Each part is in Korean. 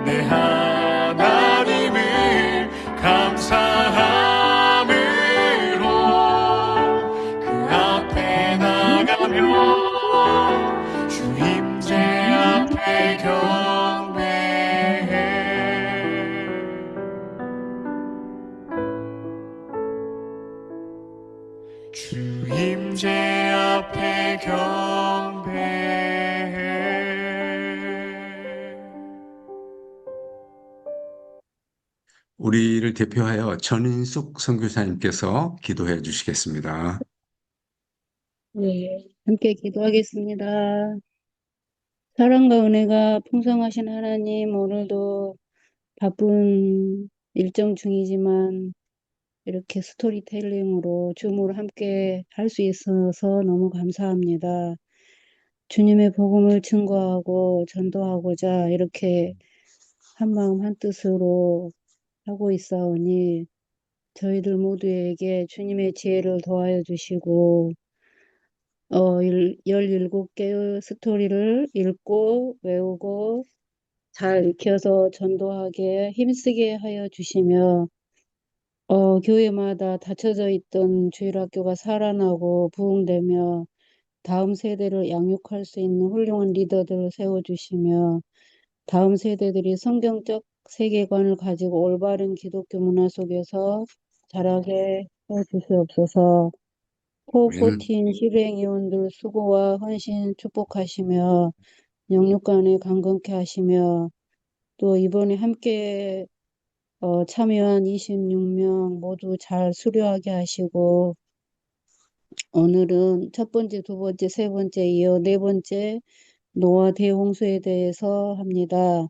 내 하나님을 감사함으로 그 앞에 나가며 주임제 앞에 경배해. 주임제 앞에 경배해. 우리를 대표하여 전인숙 선교사님께서 기도해 주시겠습니다. 네, 함께 기도하겠습니다. 사랑과 은혜가 풍성하신 하나님, 오늘도 바쁜 일정 중이지만 이렇게 스토리텔링으로 줌으로 함께 할 수 있어서 너무 감사합니다. 주님의 복음을 증거하고 전도하고자 이렇게 한마음 한뜻으로 하고 있사오니 저희들 모두에게 주님의 지혜를 더하여 주시고 17개의 스토리를 읽고 외우고 잘 익혀서 전도하게 힘쓰게 하여 주시며 교회마다 닫혀져 있던 주일학교가 살아나고 부흥되며 다음 세대를 양육할 수 있는 훌륭한 리더들을 세워주시며 다음 세대들이 성경적 세계관을 가지고 올바른 기독교 문화 속에서 자라게 해주시옵소서. 아멘. 포포틴 실행위원들 수고와 헌신 축복하시며 영육간에 강건케 하시며 또 이번에 함께 참여한 26명 모두 잘 수료하게 하시고 오늘은 첫 번째, 두 번째, 세 번째 이어 네 번째 노아 대홍수에 대해서 합니다.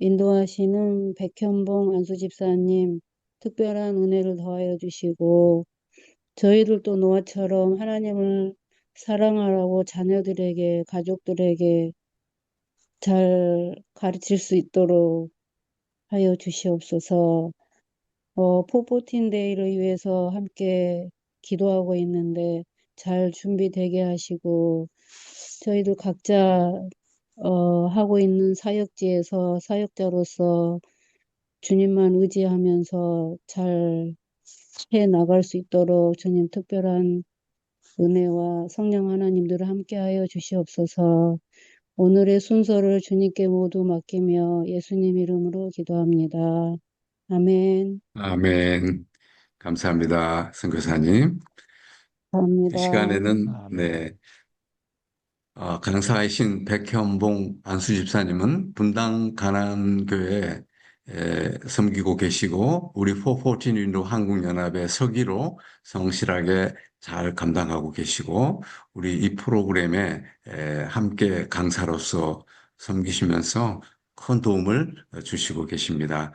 인도하시는 백현봉 안수집사님 특별한 은혜를 더하여 주시고 저희들도 노아처럼 하나님을 사랑하라고 자녀들에게 가족들에게 잘 가르칠 수 있도록 하여 주시옵소서. 포포틴 데이를 위해서 함께 기도하고 있는데 잘 준비되게 하시고 저희들 각자 하고 있는 사역지에서 사역자로서 주님만 의지하면서 잘 해 나갈 수 있도록 주님 특별한 은혜와 성령 하나님들을 함께하여 주시옵소서. 오늘의 순서를 주님께 모두 맡기며 예수님 이름으로 기도합니다. 아멘. 아멘. 감사합니다, 선교사님. 이 감사합니다. 시간에는 아멘. 강사이신 백현봉 안수집사님은 분당 가난교회 섬기고 계시고 우리 포포틴 윈도 한국연합의 서기로 성실하게 잘 감당하고 계시고 우리 이 프로그램에 함께 강사로서 섬기시면서 큰 도움을 주시고 계십니다.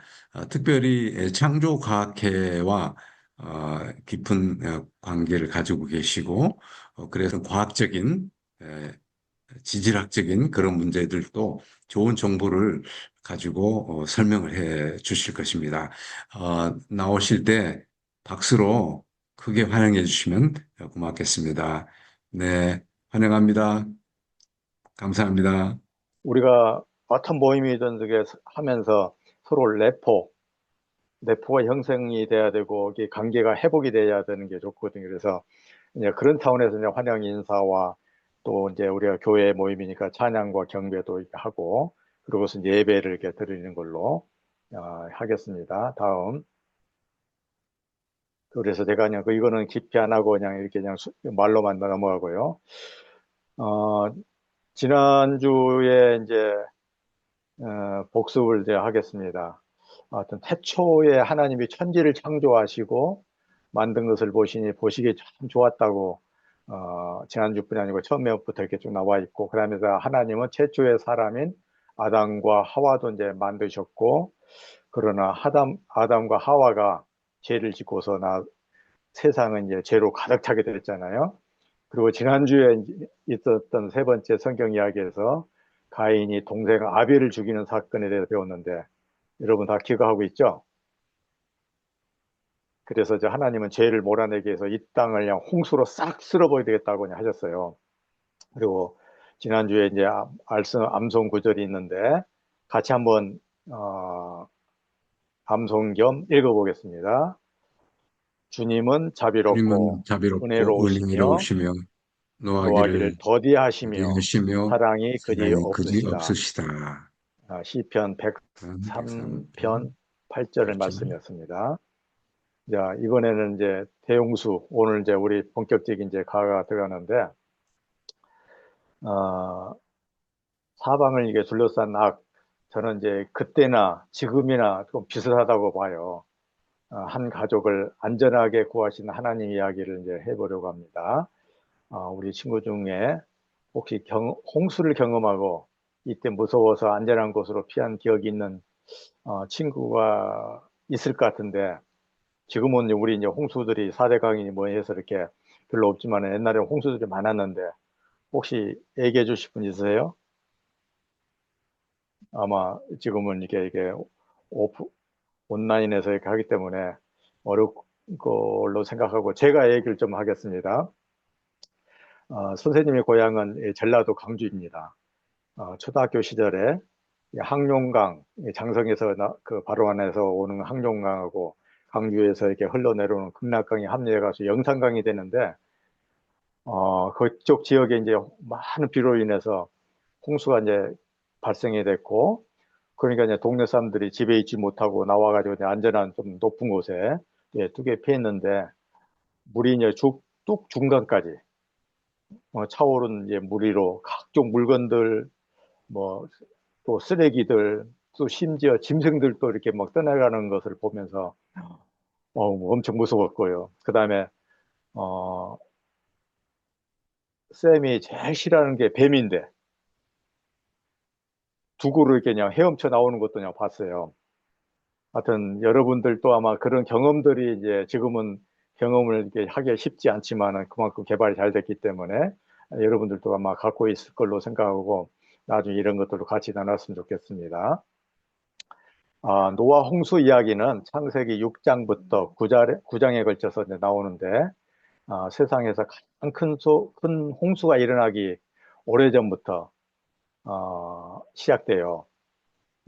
특별히 창조과학회와 깊은 관계를 가지고 계시고 그래서 과학적인 지질학적인 그런 문제들도 좋은 정보를 가지고 설명을 해 주실 것입니다. 나오실 때 박수로 크게 환영해 주시면 고맙겠습니다. 네, 환영합니다. 감사합니다. 우리가 어떤 모임이든 저게 하면서 서로 내포가 형성이 돼야 되고 이게 관계가 회복이 돼야 되는 게 좋거든요. 그래서 이제 그런 차원에서 이제 환영 인사와 또 이제 우리가 교회 모임이니까 찬양과 경배도 이렇게 하고 그러고서 이제 예배를 이렇게 드리는 걸로 하겠습니다. 다음. 그래서 제가 그냥 이거는 깊이 안 하고 그냥 이렇게 그냥 말로만 넘어가고요. 지난주에 이제 복습을 이제 하겠습니다. 하여튼 태초에 하나님이 천지를 창조하시고 만든 것을 보시니 보시기에 참 좋았다고 지난주뿐이 아니고 처음에부터 이렇게 쭉 나와 있고 그러면서 하나님은 최초의 사람인 아담과 하와도 이제 만드셨고 그러나 아담과 하와가 죄를 짓고서 세상은 이제 죄로 가득 차게 됐잖아요. 그리고 지난주에 있었던 세 번째 성경 이야기에서 가인이 동생 아벨을 죽이는 사건에 대해서 배웠는데 여러분 다 기억하고 있죠? 그래서 이제 하나님은 죄를 몰아내기 위해서 이 땅을 그냥 홍수로 싹 쓸어버려야 되겠다고 하셨어요. 그리고 지난주에 이제 암송 구절이 있는데 같이 한번 암송 겸 읽어보겠습니다. 주님은 주님은 자비롭고 자비롭고 은혜로우시며 은혜로우시며 노하기를 노하기를 더디하시며 더디하시며 사랑이 그지 사랑이 그지 없으시다. 없으시다. 시편 103편 103편 8절의 8절. 말씀이었습니다. 자, 이번에는 이제 대홍수, 오늘 이제 우리 본격적인 이제 가가 들어가는데, 어, 사방을 이게 둘러싼 악, 저는 이제 그때나 지금이나 좀 비슷하다고 봐요. 한 가족을 안전하게 구하신 하나님 이야기를 이제 해보려고 합니다. 우리 친구 중에 혹시 홍수를 경험하고 이때 무서워서 안전한 곳으로 피한 기억이 있는 친구가 있을 것 같은데, 지금은 우리 이제 홍수들이 4대강이 뭐 해서 이렇게 별로 없지만 옛날에 홍수들이 많았는데, 혹시 얘기해 주실 분 있으세요? 아마 지금은 이게 오프, 온라인에서 이렇게 하기 때문에 어려울 걸로 생각하고 제가 얘기를 좀 하겠습니다. 선생님의 고향은 전라도 광주입니다. 초등학교 시절에 항룡강, 장성에서 그 바로 안에서 오는 항룡강하고 광주에서 이렇게 흘러내려오는 극락강이 합류해가지고 영산강이 되는데, 그쪽 지역에 이제 많은 비로 인해서 홍수가 이제 발생이 됐고, 그러니까 이제 동네 사람들이 집에 있지 못하고 나와가지고 이제 안전한 좀 높은 곳에 뚜개 피했는데, 물이 이제 뚝 중간까지 차오른 이제 무리로 각종 물건들, 뭐 또 쓰레기들, 또 심지어 짐승들도 이렇게 막 떠나가는 것을 보면서 엄청 무서웠고요. 그 다음에 쌤이 제일 싫어하는 게 뱀인데 두구를 이렇게 그냥 헤엄쳐 나오는 것도 그냥 봤어요. 하여튼 여러분들도 아마 그런 경험들이 이제 지금은 경험을 이렇게 하기 쉽지 않지만 그만큼 개발이 잘 됐기 때문에 여러분들도 아마 갖고 있을 걸로 생각하고 나중에 이런 것들도 같이 나눴으면 좋겠습니다. 노아 홍수 이야기는 창세기 6장부터 9장에 걸쳐서 이제 나오는데, 세상에서 가장 큰 홍수가 일어나기 오래전부터 시작돼요.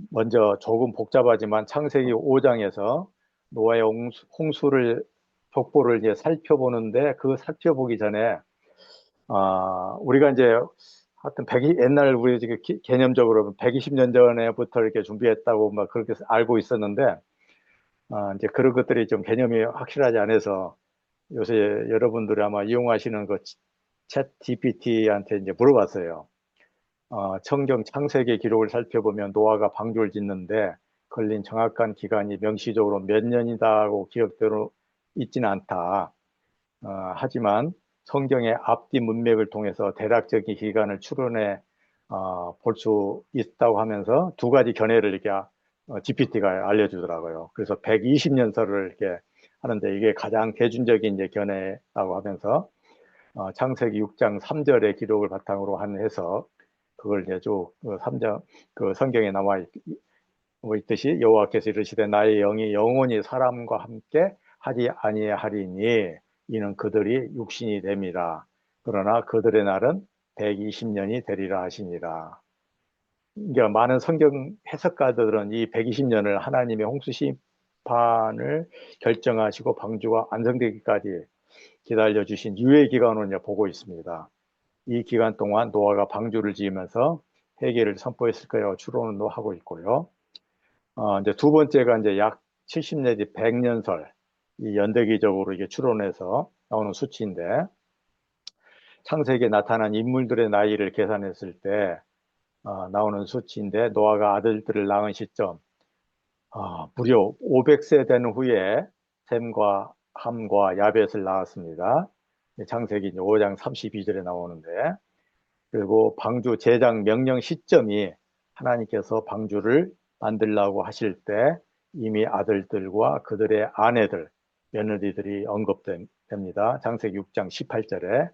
먼저 조금 복잡하지만 창세기 5장에서 노아의 홍수를 족보를 이제 살펴보는데, 그 살펴보기 전에 우리가 이제 하여튼 옛날 우리 지금 개념적으로 120년 전에부터 이렇게 준비했다고 막 그렇게 알고 있었는데, 이제 그런 것들이 좀 개념이 확실하지 않아서 요새 여러분들이 아마 이용하시는 그 챗 GPT한테 이제 물어봤어요. 성경 창세기 기록을 살펴보면 노아가 방주를 짓는데 걸린 정확한 기간이 명시적으로 몇 년이다고 기록대로 있지는 않다. 하지만 성경의 앞뒤 문맥을 통해서 대략적인 기간을 추론해 볼 수 있다고 하면서 두 가지 견해를 이렇게 GPT가 알려주더라고요. 그래서 120년설을 이렇게 하는데 이게 가장 대중적인 이제 견해라고 하면서 창세기 6장 3절의 기록을 바탕으로 한 해석, 그걸 이제 쭉 3장 그 성경에 나와 있듯이 여호와께서 이르시되 나의 영이 영원히 사람과 함께 하지 아니하리니 이는 그들이 육신이 됨이라. 그러나 그들의 날은 120년이 되리라 하시니라. 그러니까 많은 성경 해석가들은 이 120년을 하나님의 홍수 심판을 결정하시고 방주가 완성되기까지 기다려주신 유예 기간으로 이제 보고 있습니다. 이 기간 동안 노아가 방주를 지으면서 회개를 선포했을 거라고 추론도 하고 있고요. 이제 두 번째가 이제 약 70 내지 100년설, 이 연대기적으로 이게 추론해서 나오는 수치인데, 창세기에 나타난 인물들의 나이를 계산했을 때 나오는 수치인데, 노아가 아들들을 낳은 시점 무려 500세 된 후에 셈과 함과 야벳을 낳았습니다. 창세기 5장 32절에 나오는데, 그리고 방주 제작 명령 시점이 하나님께서 방주를 만들라고 하실 때 이미 아들들과 그들의 아내들, 며느리들이 언급됩니다. 창세기 6장 18절에,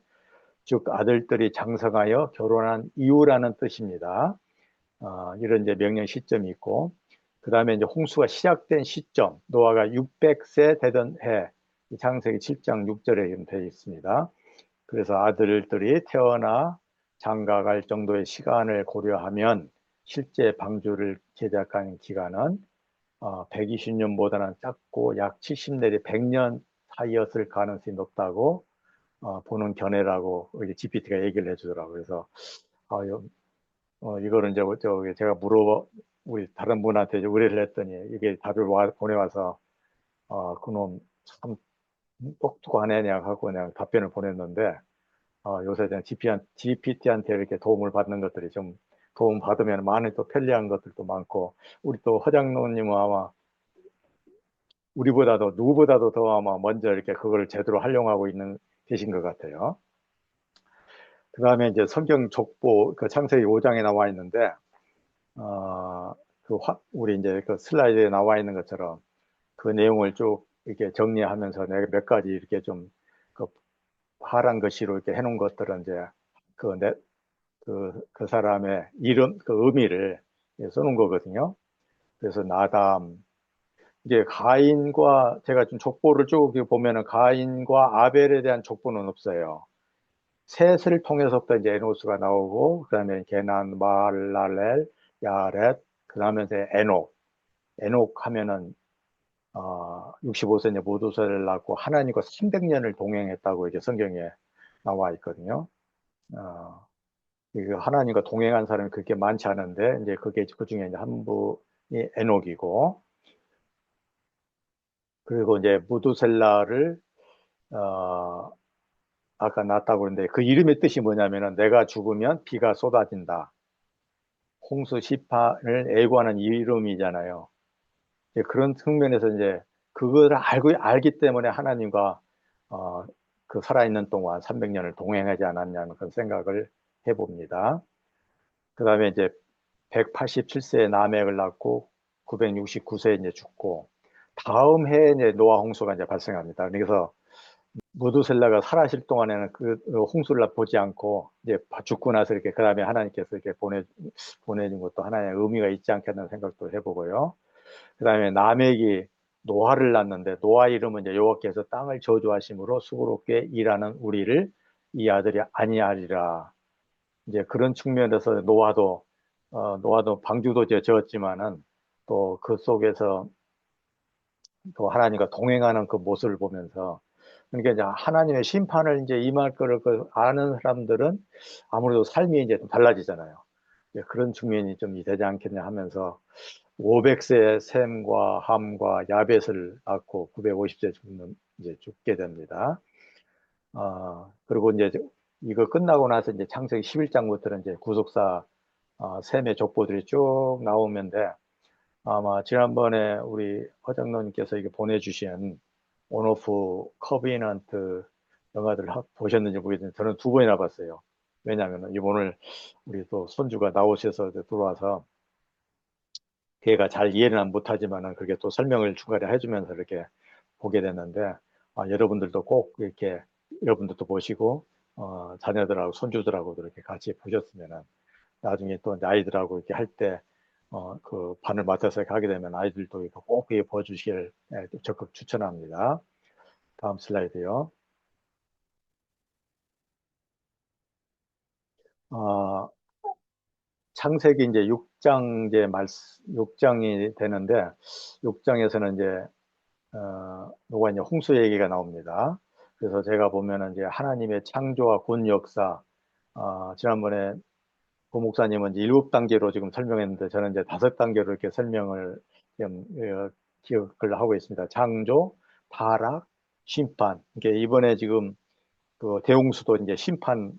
즉 아들들이 장성하여 결혼한 이유라는 뜻입니다. 이런 이제 명령 시점이 있고, 그 다음에 이제 홍수가 시작된 시점, 노아가 600세 되던 해, 창세기 7장 6절에 되어 있습니다. 그래서 아들들이 태어나 장가갈 정도의 시간을 고려하면 실제 방주를 제작한 기간은 120년보다는 작고 약 70 내지 100년 사이였을 가능성이 높다고 보는 견해라고 GPT가 얘기를 해주더라고요. 그래서 이거를 이제 제가 우리 다른 분한테 이제 의뢰를 했더니 이게 답을 보내와서 그놈 참 똑똑하네 그냥 하고 그냥 답변을 보냈는데 요새 그냥 GPT한테 이렇게 도움을 받는 것들이 좀 도움 받으면 많이 또 편리한 것들도 많고 우리 또 허장로님은 아마 우리보다도 누구보다도 더 아마 먼저 이렇게 그걸 제대로 활용하고 계신 것 같아요. 그 다음에 이제 성경 족보 그 창세기 5장에 나와 있는데 우리 이제 그 슬라이드에 나와 있는 것처럼 그 내용을 쭉 이렇게 정리하면서 내가 몇 가지 이렇게 좀 그 파란 글씨로 이렇게 해놓은 것들은 이제 그 사람의 이름, 그 의미를 써놓은 거거든요. 그래서 나담, 이게 가인과 제가 좀 족보를 쭉 보면은 가인과 아벨에 대한 족보는 없어요. 셋을 통해서부터 이제 에노스가 나오고, 그 다음에 게난, 마랄렐, 야렛, 그 다음에 이제 에녹 하면은 65세 이제 모두세를 낳고 하나님과 300년을 동행했다고 이제 성경에 나와 있거든요. 하나님과 동행한 사람이 그렇게 많지 않은데 이제 그게 그 중에 이제 한 분이 에녹이고, 그리고 이제 무두셀라를 아까 낳았다고 그러는데 그 이름의 뜻이 뭐냐면은 내가 죽으면 비가 쏟아진다. 홍수 시판을 예고하는 이름이잖아요. 그런 측면에서 이제 그걸 알기 때문에 하나님과 그 살아있는 동안 300년을 동행하지 않았냐는 그런 생각을 해봅니다. 그 다음에 이제 187세에 나멕을 낳고 969세에 이제 죽고 다음 해에 이제 노아 홍수가 이제 발생합니다. 그래서 무두셀라가 살아실 동안에는 그 홍수를 보지 않고 이제 죽고 나서 이렇게 그 다음에 하나님께서 이렇게 보내준 것도 하나의 의미가 있지 않겠다는 생각도 해보고요. 그 다음에 나멕이 노아를 낳는데 노아 이름은 이제 여호와께서 땅을 저주하심으로 수고롭게 일하는 우리를 이 아들이 아니하리라. 이제 그런 측면에서 노아도 방주도 지었지만은 또 그 속에서 또 하나님과 동행하는 그 모습을 보면서 그러니까 이제 하나님의 심판을 이제 임할 거를 아는 사람들은 아무래도 삶이 이제 좀 달라지잖아요. 그런 측면이 좀 되지 않겠냐 하면서 500세 셈과 함과 야벳을 낳고 950세 이제 죽게 됩니다. 그리고 이제 이거 끝나고 나서 이제 창세기 11장부터는 이제 구속사 셈의 족보들이 쭉 나오는데 아마 지난번에 우리 허장로님께서 이게 보내주신 온오프 커비넌트 영화들 보셨는지 모르겠는데 저는 2번이나 봤어요. 왜냐하면 오늘 우리 또 손주가 나오셔서 들어와서 걔가 잘 이해는 못하지만은 그렇게 또 설명을 중간에 해주면서 이렇게 보게 됐는데 여러분들도 꼭 이렇게 여러분들도 보시고 자녀들하고 손주들하고도 이렇게 같이 보셨으면은 나중에 또 아이들하고 이렇게 할 때 그 반을 맡아서 가게 되면 아이들도 꼭 보여주시길 적극 추천합니다. 다음 슬라이드요. 창세기 이제 6장 이제 6장이 되는데 6장에서는 이제 누가 이제 홍수 얘기가 나옵니다. 그래서 제가 보면은 이제 하나님의 창조와 군 역사 지난번에 고 목사님은 이제 7단계로 지금 설명했는데 저는 이제 5단계로 이렇게 설명을 좀 기억을 하고 있습니다. 창조, 타락, 심판. 이게 이번에 지금 그 대홍수도 이제 심판이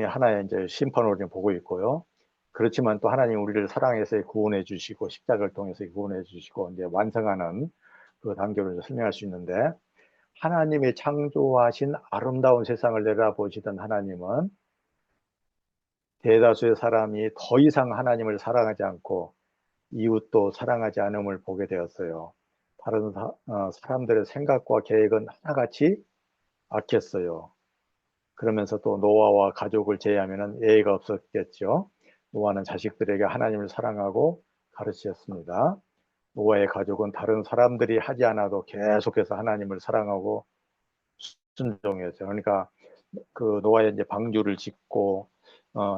하나의 이제 심판으로 지금 보고 있고요. 그렇지만 또 하나님 우리를 사랑해서 구원해 주시고 십자가를 통해서 구원해 주시고 이제 완성하는 그 단계로 설명할 수 있는데 하나님의 창조하신 아름다운 세상을 내다보시던 하나님은 대다수의 사람이 더 이상 하나님을 사랑하지 않고 이웃도 사랑하지 않음을 보게 되었어요. 다른 사람들의 생각과 계획은 하나같이 악했어요. 그러면서 또 노아와 가족을 제외하면 예의가 없었겠죠. 노아는 자식들에게 하나님을 사랑하고 가르치셨습니다. 노아의 가족은 다른 사람들이 하지 않아도 계속해서 하나님을 사랑하고 순종했어요. 그러니까 그 노아의 이제 방주를 짓고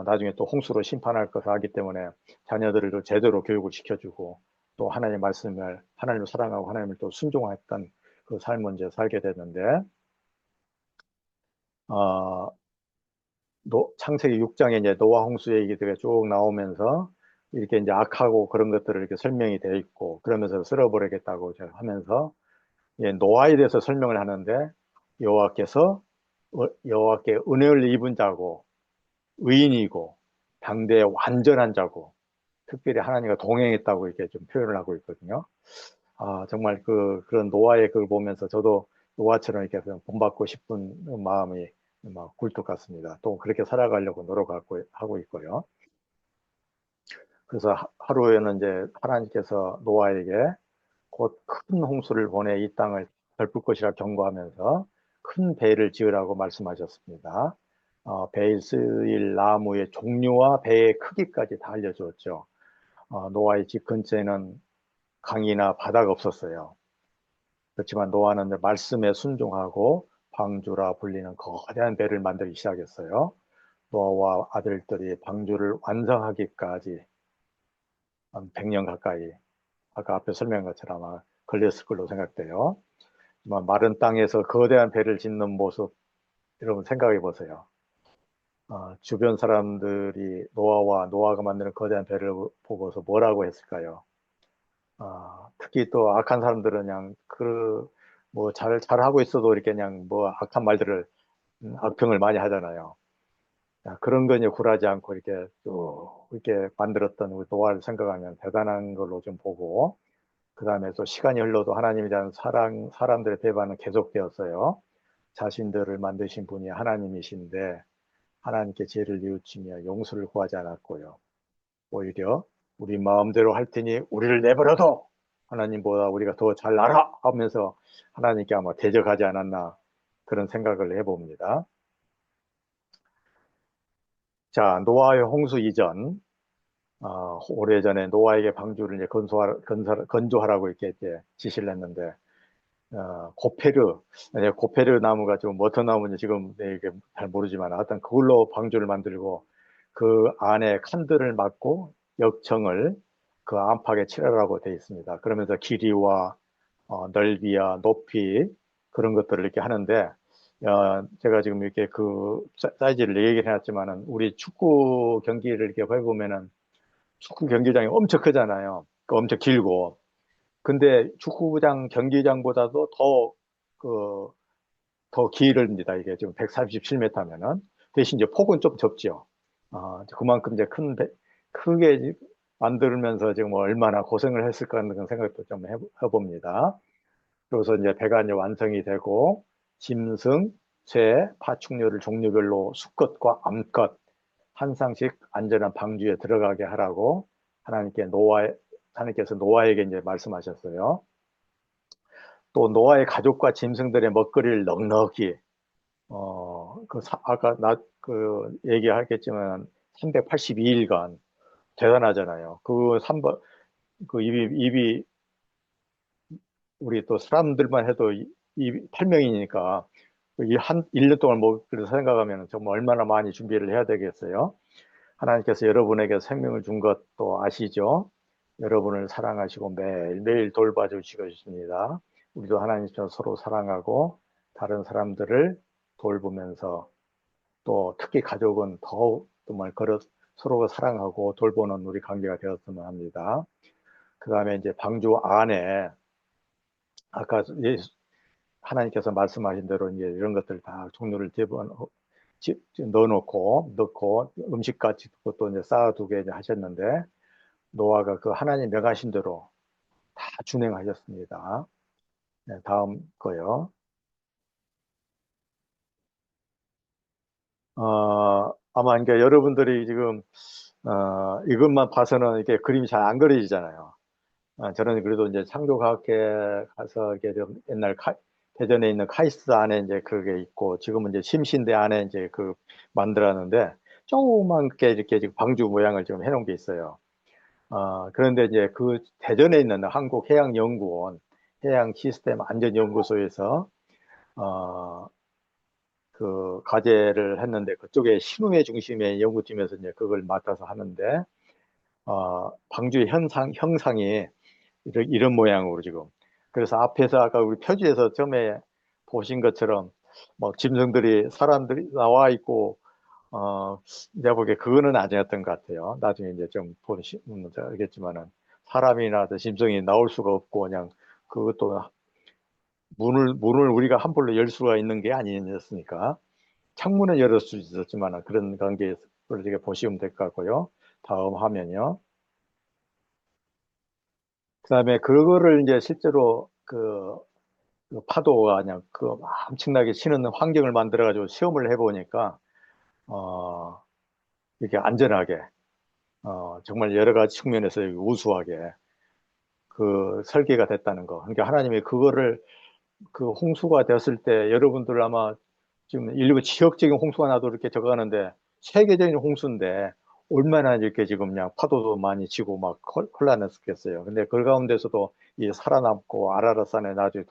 나중에 또 홍수로 심판할 것을 알기 때문에 자녀들을 또 제대로 교육을 시켜주고 또 하나님을 사랑하고 하나님을 또 순종했던 그 삶을 이제 살게 됐는데, 어, 창세기 6장에 이제 노아 홍수 얘기들이 쭉 나오면서 이렇게 이제 악하고 그런 것들을 이렇게 설명이 되어 있고, 그러면서 쓸어버리겠다고 제가 하면서 노아에 대해서 설명을 하는데, 여호와께 은혜를 입은 자고 의인이고 당대의 완전한 자고 특별히 하나님과 동행했다고 이렇게 좀 표현을 하고 있거든요. 정말 그런 노아의 글 보면서 저도 노아처럼 이렇게 본받고 싶은 마음이 막 굴뚝 같습니다. 또 그렇게 살아가려고 노력하고 있고요. 그래서 하루에는 이제 하나님께서 노아에게 곧 큰 홍수를 보내 이 땅을 덮을 것이라 경고하면서 큰 배를 지으라고 말씀하셨습니다. 배에 쓰일 나무의 종류와 배의 크기까지 다 알려주었죠. 노아의 집 근처에는 강이나 바다가 없었어요. 그렇지만 노아는 말씀에 순종하고 방주라 불리는 거대한 배를 만들기 시작했어요. 노아와 아들들이 방주를 완성하기까지 한 100년 가까이, 아까 앞에 설명한 것처럼 아마 걸렸을 걸로 생각돼요. 마른 땅에서 거대한 배를 짓는 모습, 여러분 생각해 보세요. 주변 사람들이 노아가 만드는 거대한 배를 보고서 뭐라고 했을까요? 특히 또 악한 사람들은 그냥 잘하고 있어도 이렇게 그냥 악한 말들을, 악평을 많이 하잖아요. 그런 거 이제 굴하지 않고 이렇게 또 이렇게 만들었던 우리 노아를 생각하면 대단한 걸로 좀 보고, 그 다음에 또 시간이 흘러도 하나님에 대한 사람들의 대화는 계속되었어요. 자신들을 만드신 분이 하나님이신데 하나님께 죄를 뉘우치며 용서를 구하지 않았고요. 오히려 우리 마음대로 할 테니 우리를 내버려둬! 하나님보다 우리가 더 잘 알아! 하면서 하나님께 아마 대적하지 않았나 그런 생각을 해봅니다. 자, 노아의 홍수 이전, 오래전에 노아에게 방주를 이제 건조하라고 이렇게 지시를 했는데, 고페르 나무가 좀 어떤 나무인지 지금 이게 잘 모르지만 하여튼 그걸로 방주를 만들고 그 안에 칸들을 막고 역청을 그 안팎에 칠하라고 되어 있습니다. 그러면서 길이와 넓이와 높이 그런 것들을 이렇게 하는데, 제가 지금 이렇게 그 사이즈를 얘기를 해놨지만은 우리 축구 경기를 이렇게 해보면은 축구 경기장이 엄청 크잖아요. 엄청 길고. 근데 축구장 경기장보다도 더 길입니다. 이게 지금 137m면은. 대신 이제 폭은 좀 좁죠. 그만큼 이제 크게 만들면서 지금 얼마나 고생을 했을까 하는 그런 생각도 좀 해봅니다. 그래서 이제 배가 이제 완성이 되고, 짐승, 새, 파충류를 종류별로 수컷과 암컷 한 쌍씩 안전한 방주에 들어가게 하라고 하나님께서 노아에게 이제 말씀하셨어요. 또 노아의 가족과 짐승들의 먹거리를 넉넉히, 아까 얘기하겠지만 382일간 대단하잖아요. 입이 우리 또 사람들만 해도 입이 8명이니까 이 1년 동안 먹을 생각하면 정말 얼마나 많이 준비를 해야 되겠어요. 하나님께서 여러분에게 생명을 준 것도 아시죠? 여러분을 사랑하시고 매일매일 돌봐주시고 있습니다. 우리도 하나님처럼 서로 사랑하고 다른 사람들을 돌보면서 또 특히 가족은 더욱 정말 서로가 사랑하고 돌보는 우리 관계가 되었으면 합니다. 그 다음에 이제 방주 안에 아까 하나님께서 말씀하신 대로 이제 이런 것들 다 종류를 넣고 음식같이 또 이제 쌓아두게 이제 하셨는데, 노아가 그 하나님 명하신 대로 다 준행하셨습니다. 네, 다음 거요. 아마 그러니까 여러분들이 지금 이것만 봐서는 이게 그림이 잘 안 그려지잖아요. 저는 그래도 이제 창조과학회 가서 이게 좀 옛날 대전에 있는 카이스트 안에 이제 그게 있고, 지금은 이제 심신대 안에 이제 만들었는데 조그맣게 이렇게 지금 방주 모양을 지금 해놓은 게 있어요. 그런데 이제 그 대전에 있는 한국해양연구원 해양시스템 안전연구소에서 그 과제를 했는데 그쪽에 신우회 중심의 연구팀에서 이제 그걸 맡아서 하는데 방주의 형상이 이런 모양으로 지금. 그래서 앞에서 아까 우리 표지에서 처음에 보신 것처럼 막 짐승들이 사람들이 나와 있고 내가 보기에 그거는 아니었던 것 같아요. 나중에 이제 좀 보시면 알겠지만은 사람이나 짐승이 나올 수가 없고 그냥 그것도 문을 우리가 함부로 열 수가 있는 게 아니었으니까 창문은 열을 수 있었지만 그런 관계에서 이렇게 보시면 될 것 같고요. 다음 화면이요. 그다음에 그거를 이제 실제로 그 파도가 그냥 그 엄청나게 치는 환경을 만들어 가지고 시험을 해보니까 이렇게 안전하게 정말 여러 가지 측면에서 우수하게 그 설계가 됐다는 거. 그러니까 하나님이 그거를 그 홍수가 되었을 때 여러분들 아마 지금 일부 지역적인 홍수가 나도 이렇게 적어가는데 세계적인 홍수인데 얼마나 이렇게 지금 그냥 파도도 많이 치고 막 혼란했었겠어요. 근데 그 가운데서도 이 살아남고 아라라산에 나중에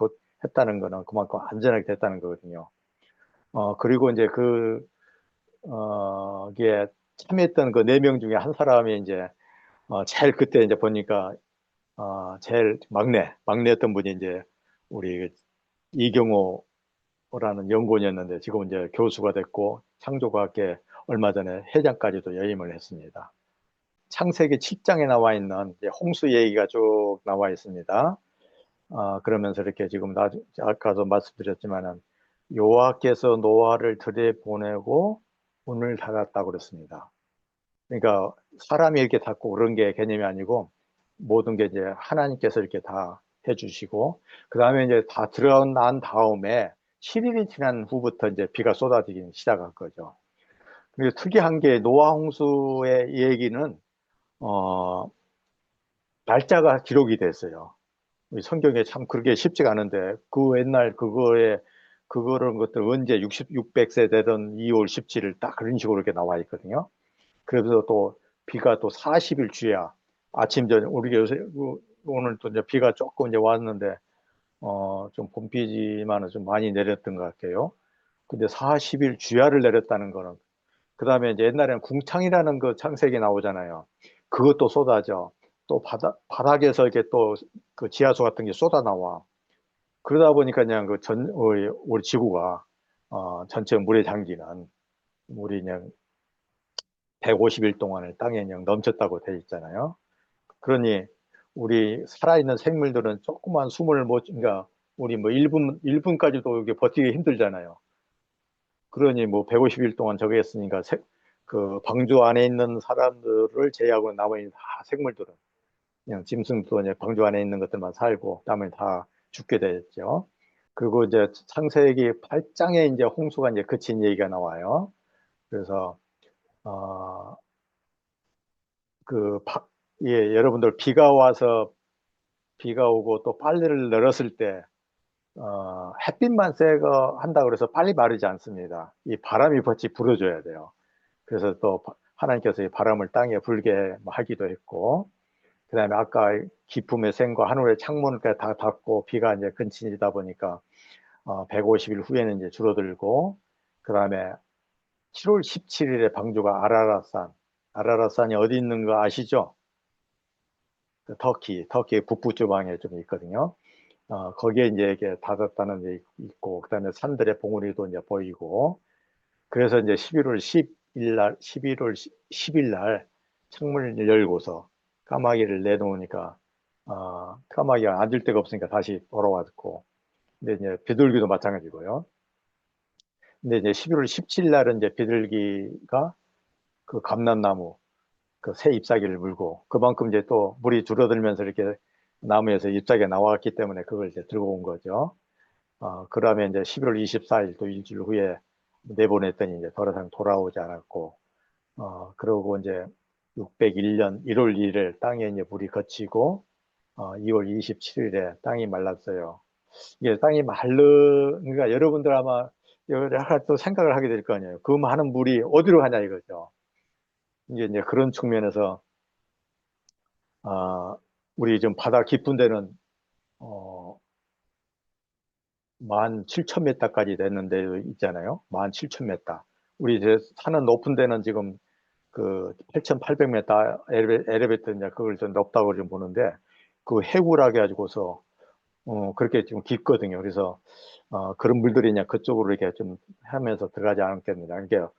했다는 거는 그만큼 안전하게 됐다는 거거든요. 그리고 이제 이게 참여했던 그 네 명 중에 한 사람이 이제 제일 그때 이제 보니까 제일 막내였던 분이 이제 우리 이경호라는 연구원이었는데 지금 이제 교수가 됐고 창조과학계 얼마 전에 회장까지도 연임을 했습니다. 창세기 7장에 나와 있는 이제 홍수 얘기가 쭉 나와 있습니다. 그러면서 이렇게 지금 아까도 말씀드렸지만은 여호와께서 노아를 들여보내고 문을 닫았다고 그랬습니다. 그러니까 사람이 이렇게 닫고 그런 게 개념이 아니고 모든 게 이제 하나님께서 이렇게 다 해주시고 그 다음에 이제 다 들어난 다음에 7일이 지난 후부터 이제 비가 쏟아지기 시작한 거죠. 그리고 특이한 게 노아 홍수의 얘기는 어, 날짜가 기록이 됐어요. 성경에 참 그렇게 쉽지가 않은데 그 옛날 그거런 것들 언제 600세 되던 2월 17일 딱 그런 식으로 이렇게 나와 있거든요. 그래서 또 비가 또 40일 주야 아침 저녁 우리 요새 오늘 또 이제 비가 조금 이제 왔는데 좀 봄비지만은 좀 많이 내렸던 것 같아요. 근데 40일 주야를 내렸다는 거는 그다음에 이제 옛날에는 궁창이라는 그 창세기 나오잖아요. 그것도 쏟아져. 또 바닥에서 이렇게 또 그 지하수 같은 게 쏟아 나와. 그러다 보니까 그냥 우리 지구가 전체 물에 잠기는 물이 그냥 150일 동안을 땅에 그냥 넘쳤다고 돼 있잖아요. 그러니 우리 살아있는 생물들은 조그만 숨을 못, 그러니까 우리 뭐 1분까지도 이게 버티기 힘들잖아요. 그러니 뭐 150일 동안 저기 했으니까 그 방주 안에 있는 사람들을 제외하고 나머지 다 생물들은 그냥 짐승도 이제 방주 안에 있는 것들만 살고 나머지 다 죽게 되었죠. 그리고 이제 창세기 8장에 이제 홍수가 이제 그친 얘기가 나와요. 그래서 어, 그 예, 여러분들 비가 오고 또 빨래를 널었을 때 햇빛만 쐬거 한다 그래서 빨리 마르지 않습니다. 이 바람이 같이 불어줘야 돼요. 그래서 또 하나님께서 이 바람을 땅에 불게 하기도 했고, 그 다음에 아까 기품의 샘과 하늘의 창문을 다 닫고 비가 이제 근친이다 보니까 150일 후에는 이제 줄어들고, 그 다음에 7월 17일에 방주가 아라라산이 어디 있는 거 아시죠? 그 터키 북부 지방에 좀 있거든요. 거기에 이제 이게 닫았다는 게 있고, 그 다음에 산들의 봉우리도 이제 보이고, 그래서 이제 11월 10일 날 창문을 열고서 까마귀를 내놓으니까, 까마귀가 앉을 데가 없으니까 다시 돌아왔고, 근데 이제 비둘기도 마찬가지고요. 근데 이제 11월 17일 날은 이제 비둘기가 그 감람나무, 그 새 잎사귀를 물고, 그만큼 이제 또 물이 줄어들면서 이렇게 나무에서 잎사귀가 나왔기 때문에 그걸 이제 들고 온 거죠. 그러면 이제 11월 24일 또 일주일 후에 내보냈더니 이제 더 이상 돌아오지 않았고, 그러고 이제 601년 1월 1일 땅에 이제 물이 거치고, 2월 27일에 땅이 말랐어요. 이게 땅이 그러니까 여러분들 아마 여러 가지 또 생각을 하게 될 거 아니에요. 그 많은 물이 어디로 가냐 이거죠. 이제 그런 측면에서, 우리 좀 바다 깊은 데는, 어, 17,000m까지 됐는데 있잖아요. 17,000m. 우리 이제 사는 높은 데는 지금 그 8,800m 엘리베이터 이제 그걸 좀 높다고 좀 보는데 그 해구라 해가지고서 그렇게 좀 깊거든요. 그래서 그런 물들이 이제 그쪽으로 이렇게 좀 하면서 들어가지 않겠느냐. 그러니까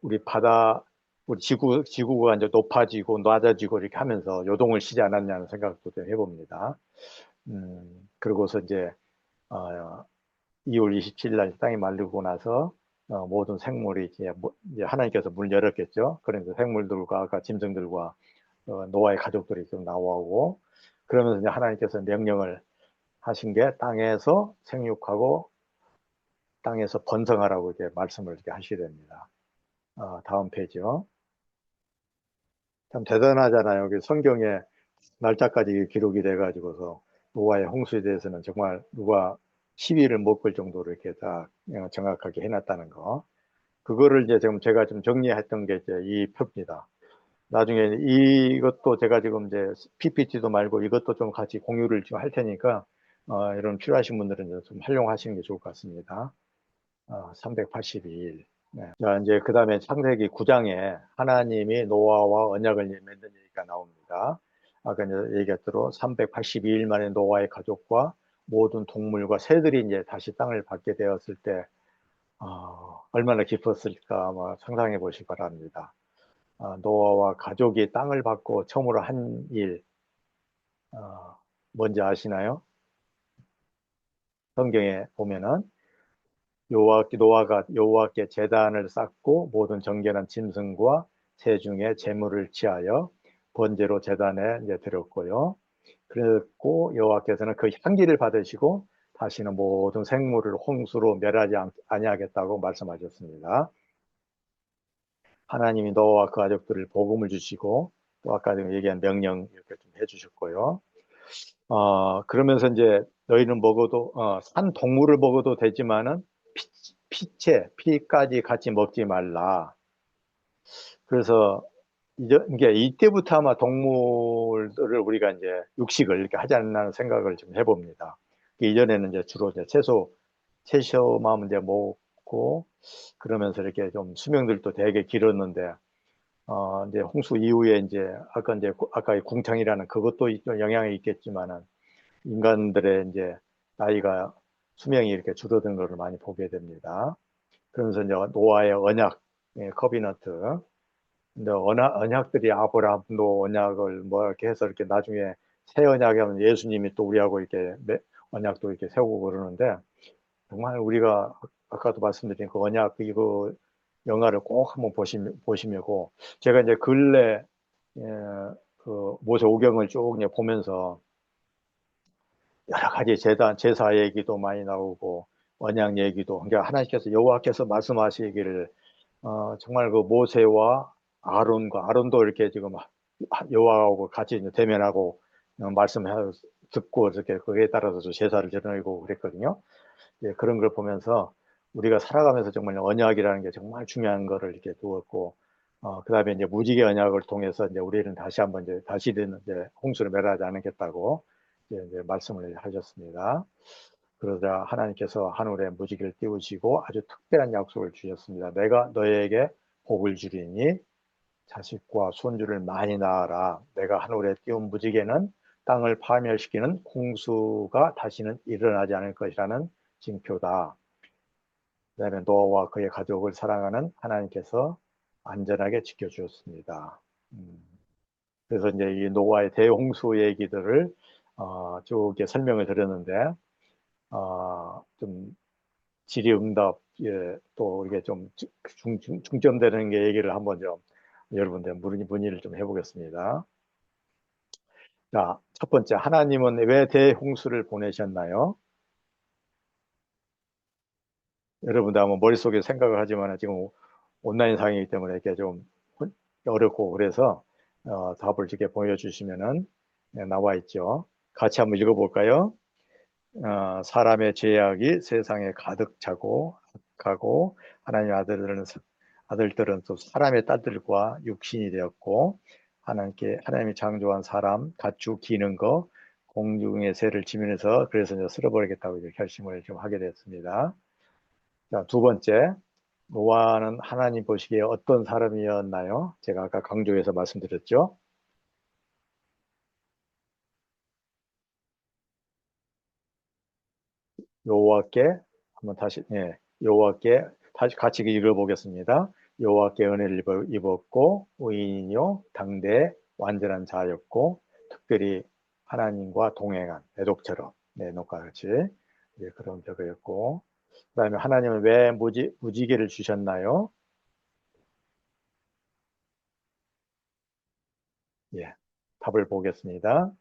우리 바다, 우리 지구가 이제 높아지고 낮아지고 이렇게 하면서 요동을 쉬지 않았냐는 생각도 좀 해봅니다. 그러고서 이제 어, 2월 27일 날 땅이 마르고 나서 모든 생물이 이제 하나님께서 문 열었겠죠. 그러면서 생물들과 아까 짐승들과 노아의 가족들이 좀 나오고 그러면서 이제 하나님께서 명령을 하신 게 땅에서 생육하고 땅에서 번성하라고 이렇게 말씀을 이렇게 하시게 됩니다. 다음 페이지요. 참 대단하잖아요. 성경에 날짜까지 기록이 돼가지고서 노아의 홍수에 대해서는 정말 누가 시비를 못 걸 정도로 이렇게 다 정확하게 해놨다는 거. 그거를 이제 지금 제가 좀 정리했던 게 이제 이 표입니다. 나중에 이것도 제가 지금 이제 PPT도 말고 이것도 좀 같이 공유를 좀 할 테니까 이런 필요하신 분들은 이제 좀 활용하시는 게 좋을 것 같습니다. 382일. 네. 자, 이제 그 다음에 창세기 9장에 하나님이 노아와 언약을 맺는 얘기가 나옵니다. 아까 이제 얘기했대로 382일 만에 노아의 가족과 모든 동물과 새들이 이제 다시 땅을 받게 되었을 때, 얼마나 기뻤을까 한번 상상해 보시기 바랍니다. 노아와 가족이 땅을 받고 처음으로 한 일, 뭔지 아시나요? 성경에 보면은 노아가 여호와께 제단을 쌓고 모든 정결한 짐승과 새 중에 제물을 취하여 번제로 제단에 이제 드렸고요. 그랬고 여호와께서는 그 향기를 받으시고 다시는 모든 생물을 홍수로 멸하지 아니하겠다고 말씀하셨습니다. 하나님이 노아와 그 가족들을 복음을 주시고 또 아까 얘기한 명령 이렇게 좀 해주셨고요. 그러면서 이제 너희는 먹어도 산 동물을 먹어도 되지만은 피까지 같이 먹지 말라. 그래서 이게 이때부터 아마 동물들을 우리가 이제 육식을 이렇게 하지 않나 생각을 좀 해봅니다. 이전에는 이제 주로 이제 채소만 이제 먹고 그러면서 이렇게 좀 수명들도 되게 길었는데 이제 홍수 이후에 이제 아까 궁창이라는 그것도 영향이 있겠지만은 인간들의 이제 나이가 수명이 이렇게 줄어든 것을 많이 보게 됩니다. 그러면서 이제 노아의 언약, 커비너트, 근데 언약들이 아브라함도 언약을 뭐 이렇게 해서 이렇게 나중에 새 언약에 하면 예수님이 또 우리하고 이렇게 언약도 이렇게 세우고 그러는데 정말 우리가 아까도 말씀드린 그 언약 이거 영화를 꼭 한번 보시면고 제가 이제 근래 예, 그 모세오경을 쭉 이제 보면서 여러 가지 제사 얘기도 많이 나오고 언약 얘기도 그러니까 하나님께서 여호와께서 말씀하시기를 정말 그 모세와 아론도 이렇게 지금 여호와하고 같이 이제 대면하고 말씀 듣고 이렇게 거기에 따라서 제사를 드리고 그랬거든요. 예, 그런 걸 보면서 우리가 살아가면서 정말 언약이라는 게 정말 중요한 거를 이렇게 두었고 그다음에 이제 무지개 언약을 통해서 이제 우리는 다시 한번 이제 다시는 이제 홍수를 멸하지 않겠다고 이제 말씀을 하셨습니다. 그러자 하나님께서 하늘에 무지개를 띄우시고 아주 특별한 약속을 주셨습니다. 내가 너에게 복을 주리니 자식과 손주를 많이 낳아라. 내가 하늘에 띄운 무지개는 땅을 파멸시키는 홍수가 다시는 일어나지 않을 것이라는 징표다. 그다음에 노아와 그의 가족을 사랑하는 하나님께서 안전하게 지켜주었습니다. 그래서 이제 이 노아의 대홍수 얘기들을 쭉 이렇게 설명을 드렸는데 좀 질의응답 또 이게 좀 중점되는 게 얘기를 한번 좀 여러분들 문의를 좀 해보겠습니다. 자, 첫 번째 하나님은 왜 대홍수를 보내셨나요? 여러분들 한번 머릿속에 생각을 하지만 지금 온라인 상이기 때문에 이렇게 좀 어렵고 그래서 답을 이렇게 보여주시면은 나와 있죠. 같이 한번 읽어볼까요? 사람의 죄악이 세상에 가득 차고 악하고 하나님의 아들들은 또 사람의 딸들과 육신이 되었고 하나님이 창조한 사람 가축 기는 거 공중의 새를 지면서 그래서 이제 쓸어버리겠다고 이제 결심을 좀 하게 됐습니다. 자, 두 번째, 노아는 하나님 보시기에 어떤 사람이었나요? 제가 아까 강조해서 말씀드렸죠. 여호와께 한번 다시 여호와께 다시 같이 읽어보겠습니다. 여호와께 은혜를 입었고 의인이요 당대 완전한 자였고 특별히 하나님과 동행한 애독처럼 녹과 같이 그런 적이었고 그다음에 하나님은 왜 무지개를 주셨나요? 예, 답을 보겠습니다.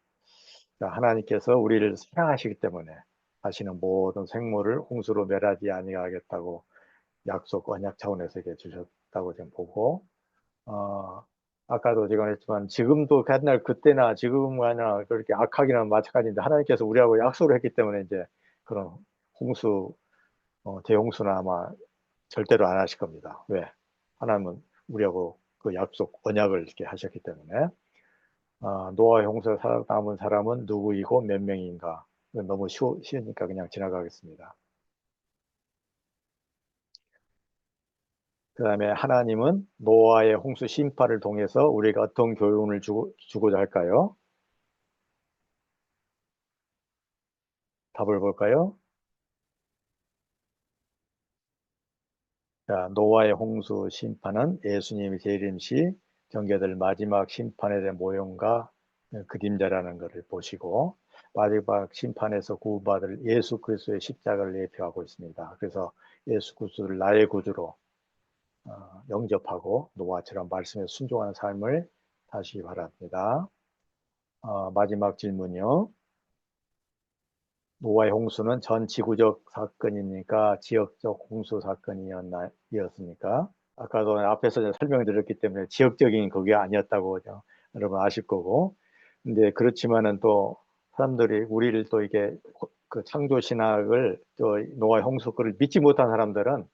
자, 하나님께서 우리를 사랑하시기 때문에 하시는 모든 생물을 홍수로 멸하지 아니하겠다고 약속 언약 차원에서 이게 주셨다고 좀 보고 아까도 제가 했지만 지금도 옛날 그때나 지금이나 그렇게 악하기는 마찬가지인데 하나님께서 우리하고 약속을 했기 때문에 이제 그런 홍수 대홍수나 아마 절대로 안 하실 겁니다. 왜? 하나님은 우리하고 그 약속 언약을 이렇게 하셨기 때문에 노아의 홍수에 살아남은 사람은 누구이고 몇 명인가? 너무 쉬우니까 그냥 지나가겠습니다. 그 다음에 하나님은 노아의 홍수 심판을 통해서 우리가 어떤 교훈을 주고자 할까요? 답을 볼까요? 자, 노아의 홍수 심판은 예수님이 재림 시 경계될 마지막 심판에 대한 모형과 그림자라는 것을 보시고 마지막 심판에서 구원받을 예수 그리스도의 십자가를 예표하고 있습니다. 그래서 예수 그리스도를 나의 구주로 영접하고 노아처럼 말씀에 순종하는 삶을 다시 바랍니다. 마지막 질문이요. 노아의 홍수는 전 지구적 사건입니까? 지역적 홍수 사건이었습니까? 아까도 앞에서 설명드렸기 때문에 지역적인 그게 아니었다고 여러분 아실 거고. 근데 그렇지만은 또 사람들이 우리를 또 이게 그 창조 신학을 또 노아의 홍수 그를 믿지 못한 사람들은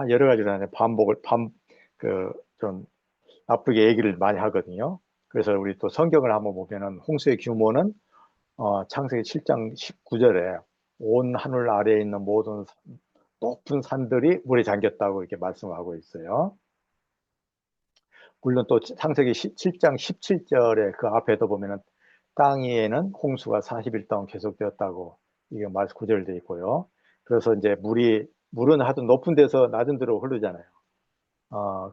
여러 가지로 하네 반복을 그좀 나쁘게 얘기를 많이 하거든요. 그래서 우리 또 성경을 한번 보면은 홍수의 규모는 창세기 7장 19절에 온 하늘 아래에 있는 모든 높은 산들이 물에 잠겼다고 이렇게 말씀하고 있어요. 물론 또 창세기 7장 17절에 그 앞에도 보면은 땅 위에는 홍수가 40일 동안 계속되었다고 이게 말씀 구절되어 있고요. 그래서 이제 물은 하도 높은 데서 낮은 데로 흐르잖아요.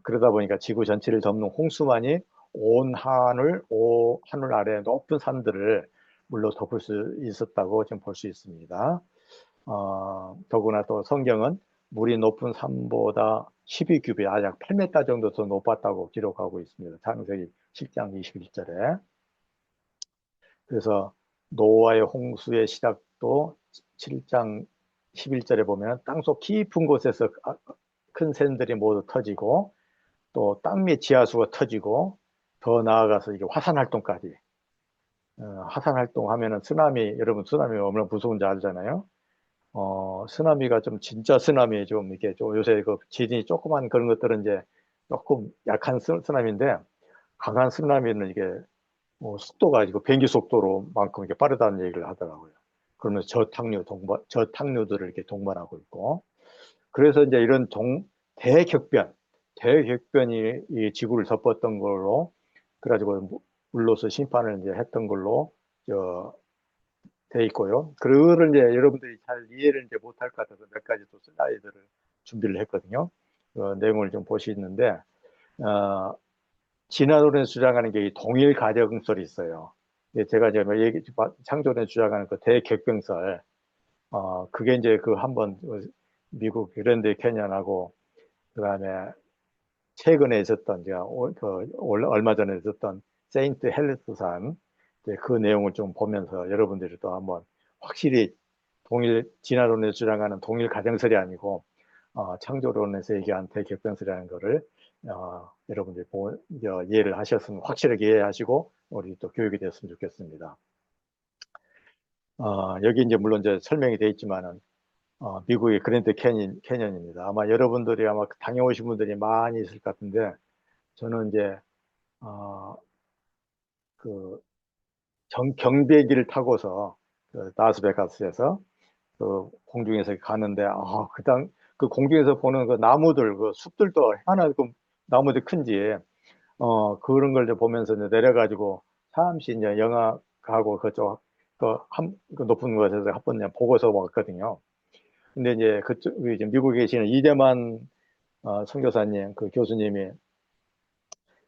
그러다 보니까 지구 전체를 덮는 홍수만이 온 하늘 아래 높은 산들을 물로 덮을 수 있었다고 지금 볼 수 있습니다. 더구나 또 성경은 물이 높은 산보다 12규빗, 약 8m 정도 더 높았다고 기록하고 있습니다. 창세기 7장 21절에. 그래서 노아의 홍수의 시작도 7장 11절에 보면 땅속 깊은 곳에서 큰 샘들이 모두 터지고 또 땅 밑 지하수가 터지고 더 나아가서 이게 화산 활동까지 화산 활동하면은 여러분 쓰나미 얼마나 무서운지 알잖아요. 쓰나미가 좀 진짜 쓰나미 좀 이렇게 좀 요새 그 지진이 조그만 그런 것들은 이제 조금 약한 쓰나미인데 강한 쓰나미는 이게 속도가 비행기 속도로만큼 이렇게 빠르다는 얘기를 하더라고요. 그러면서 저탕류들을 이렇게 동반하고 있고 그래서 이제 이런 대격변이 이 지구를 덮었던 걸로 그래가지고 물로서 심판을 이제 했던 걸로 돼 있고요. 그거를 이제 여러분들이 잘 이해를 이제 못할 것 같아서 몇 가지 또 슬라이드를 준비를 했거든요. 내용을 좀 보시는데 진화론에 주장하는 게 이 동일 가정설이 있어요. 제가 이제 창조론에 주장하는 그 대격변설 그게 이제 그 한번 미국 그랜드 캐년하고 그다음에 최근에 있었던 제가 얼마 전에 있었던 세인트 헬리스산 그 내용을 좀 보면서 여러분들이 또 한번 확실히 진화론에서 주장하는 동일 가정설이 아니고 창조론에서 얘기한 대격변설이라는 거를 여러분들이 이해를 하셨으면 확실하게 이해하시고 우리 또 교육이 됐으면 좋겠습니다. 여기 이제 물론 이제 설명이 되어 있지만은 미국의 그랜드 캐년입니다. 아마 여러분들이 다녀오신 분들이 많이 있을 것 같은데 저는 이제 그 경비행기를 타고서 그 라스베가스에서 그 공중에서 가는데 그 공중에서 보는 그 나무들 그 숲들도 하나 그 나무들 큰지 그런 걸 이제 보면서 이제 내려가지고 잠시 이제 영화하고 그쪽 그 높은 곳에서 한번 그냥 보고서 왔거든요. 근데 이제 그쪽 이제 미국에 계시는 이대만 선교사님 그 교수님이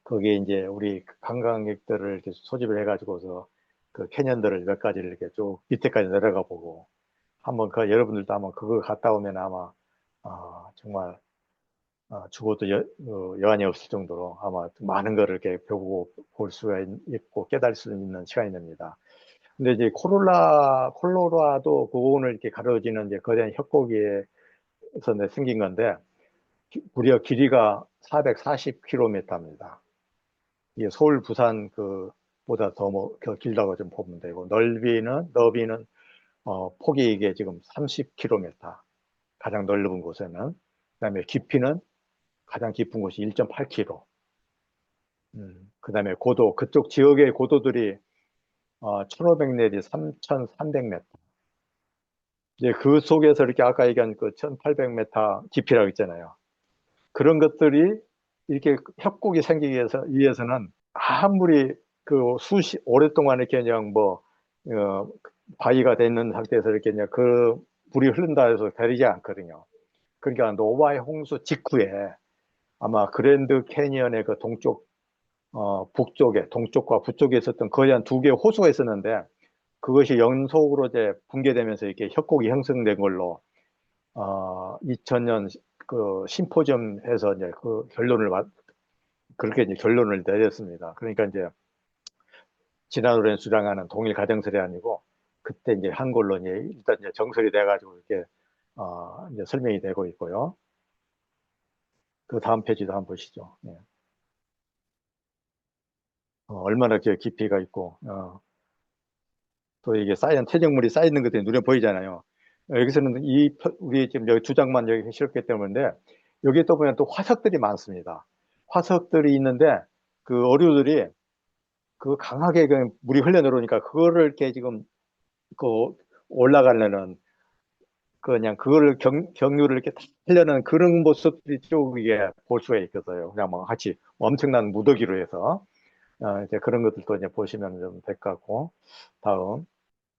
거기에 이제 우리 관광객들을 이렇게 소집을 해가지고서 그 캐년들을 몇 가지를 이렇게 쭉 밑에까지 내려가 보고 한번 그 여러분들도 한번 그거 갔다 오면 아마 정말 죽어도 여한이 없을 정도로 아마 많은 거를 이렇게 배우고 볼 수가 있고 깨달을 수 있는 시간이 됩니다. 근데 이제 콜로라도 고원을 이렇게 가로지는 이제 거대한 협곡에서 생긴 건데 무려 길이가 440km입니다. 이게 서울, 부산 보다 더 길다고 좀 보면 되고 너비는 폭이 이게 지금 30km 가장 넓은 곳에는 그다음에 깊이는 가장 깊은 곳이 1.8km. 그다음에 고도 그쪽 지역의 고도들이 1,500 내지 3,300m. 이제 그 속에서 이렇게 아까 얘기한 그 1,800m 깊이라고 있잖아요. 그런 것들이 이렇게 협곡이 생기기 위해서는 아무리 오랫동안 이렇게 그냥 바위가 돼 있는 상태에서 이렇게 그냥 그 물이 흐른다 해서 되지 않거든요. 그러니까 노바의 홍수 직후에 아마 그랜드 캐니언의 그 동쪽과 북쪽에 있었던 거의 한 두 개의 호수가 있었는데 그것이 연속으로 이제 붕괴되면서 이렇게 협곡이 형성된 걸로 2000년 그 심포지엄에서 이제 그렇게 이제 결론을 내렸습니다. 그러니까 이제 지난 오랜 주장하는 동일 가정설이 아니고 그때 이제 한 걸로 이제 일단 이제 정설이 돼가지고 이렇게 이제 설명이 되고 있고요. 그 다음 페이지도 한번 보시죠. 예. 얼마나 깊이가 있고 또 이게 퇴적물이 쌓이는 것들이 눈에 보이잖아요. 여기서는 우리 지금 여기 두 장만 여기 실었기 때문에 여기에 또 보면 또 화석들이 많습니다. 화석들이 있는데 그 어류들이 그 강하게 물이 흘러내려오니까 그거를 이렇게 지금 그 올라가려는 그냥 그거를 경유를 이렇게 하려는 그런 모습들이 쭉 이게 볼 수가 있겠어요. 그냥 뭐 같이 엄청난 무더기로 해서 이제 그런 것들도 이제 보시면 좀 될 것 같고 다음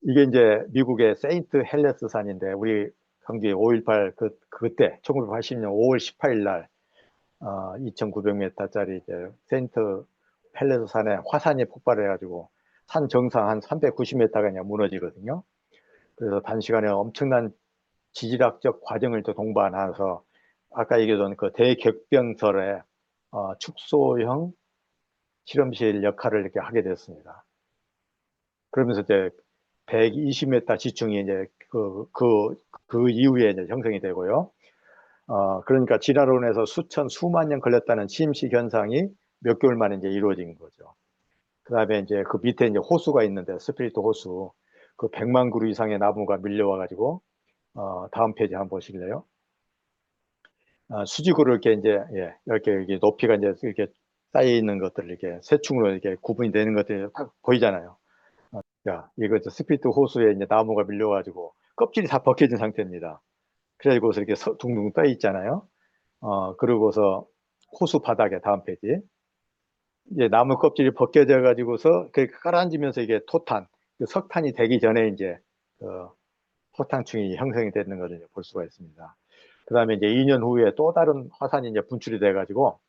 이게 이제 미국의 세인트 헬레스 산인데 우리 경기 5.18 그때 1980년 5월 18일 날 2,900m짜리 이제 세인트 헬레스 산에 화산이 폭발해가지고 산 정상 한 390m가 그냥 무너지거든요. 그래서 단시간에 엄청난 지질학적 과정을 또 동반해서 아까 얘기했던 그 대격변설의 축소형 실험실 역할을 이렇게 하게 됐습니다. 그러면서 이제 120m 지층이 이제 그 이후에 이제 형성이 되고요. 그러니까 진화론에서 수만 년 걸렸다는 침식 현상이 몇 개월 만에 이제 이루어진 거죠. 그 다음에 이제 그 밑에 이제 호수가 있는데 스피리트 호수 그 100만 그루 이상의 나무가 밀려와가지고 다음 페이지 한번 보실래요? 수직으로 이렇게 이제 이렇게 높이가 이제 이렇게 쌓여 있는 것들 이렇게 세 층으로 이렇게 구분이 되는 것들이 딱 보이잖아요. 이거 스피리트 호수에 이제 나무가 밀려가지고 껍질이 다 벗겨진 상태입니다. 그래가지고서 이렇게 둥둥 떠 있잖아요. 그러고서 호수 바닥에 다음 페이지 이제 나무 껍질이 벗겨져 가지고서 그 가라앉으면서 이게 그 석탄이 되기 전에 이제 그 토탕층이 형성이 되는 것을 볼 수가 있습니다. 그 다음에 이제 2년 후에 또 다른 화산이 이제 분출이 돼가지고,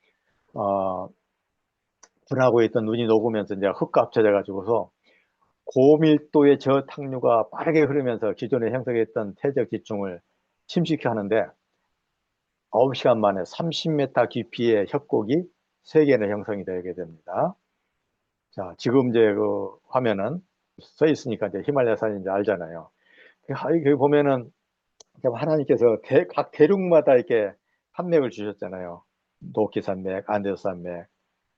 분하고 있던 눈이 녹으면서 이제 흙과 합쳐져 가지고서 고밀도의 저탕류가 빠르게 흐르면서 기존에 형성했던 퇴적 지층을 침식해 하는데 9시간 만에 30m 깊이의 협곡이 3개나 형성이 되게 됩니다. 자, 지금 이제 그 화면은 써 있으니까 이제 히말라야 산인지 알잖아요. 여기 보면은 하나님께서 각 대륙마다 이렇게 산맥을 주셨잖아요. 노키 산맥, 안데스 산맥,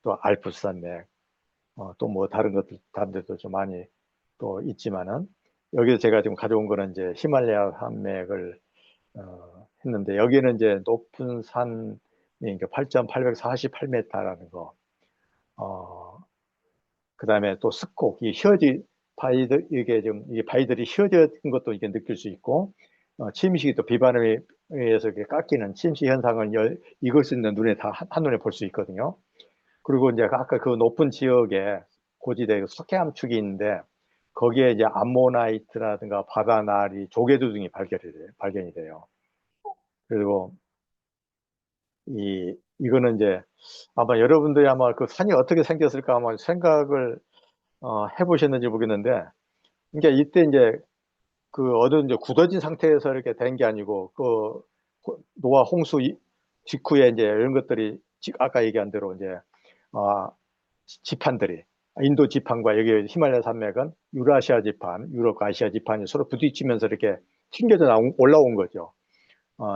또 알프스 산맥, 또 뭐 다른 데도 좀 많이 또 있지만은 여기서 제가 지금 가져온 거는 이제 히말라야 산맥을 했는데 여기는 이제 높은 산이 8,848m라는 거, 그 다음에 또 습곡, 이 이게 바위들이 휘어진 것도 이게 느낄 수 있고, 침식이 또 비바람에 의해서 이렇게 깎이는 침식 현상을 이것을 눈에 한눈에 볼 수 있거든요. 그리고 이제 아까 그 높은 지역에 고지대에 석회암축이 있는데, 거기에 이제 암모나이트라든가 바다나리, 조개두 등이 발견이 돼요. 그리고 이거는 이제 아마 여러분들이 아마 그 산이 어떻게 생겼을까 아마 생각을 해보셨는지 모르겠는데, 그러니까 이때 이제 그 어떤 이제 굳어진 상태에서 이렇게 된 게 아니고, 그 노아 홍수 직후에 이제 이런 것들이 아까 얘기한 대로 이제 지판들이, 인도 지판과 여기 히말라야 산맥은 유라시아 지판, 유럽 아시아 지판이 서로 부딪히면서 이렇게 튕겨져 올라온 거죠.